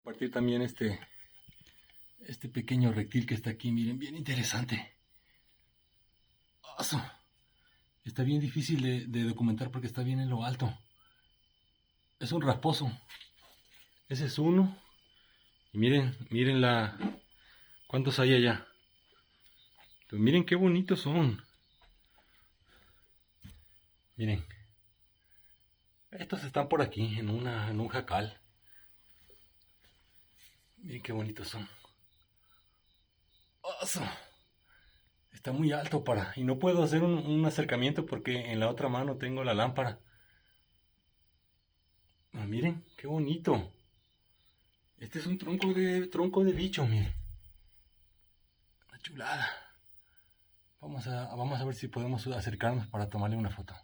Compartir también este pequeño reptil que está aquí, miren, bien interesante. ¡Oso! Está bien difícil de documentar porque está bien en lo alto. Es un raposo. Ese es uno. Y miren ¿cuántos hay allá? Pues miren qué bonitos son. Miren. Estos están por aquí, en un jacal. Miren qué bonitos son. ¡Oso! Está muy alto y no puedo hacer un acercamiento porque en la otra mano tengo la lámpara. Ah, miren, qué bonito. Este es un tronco de bicho, miren. Una chulada. Vamos a ver si podemos acercarnos para tomarle una foto.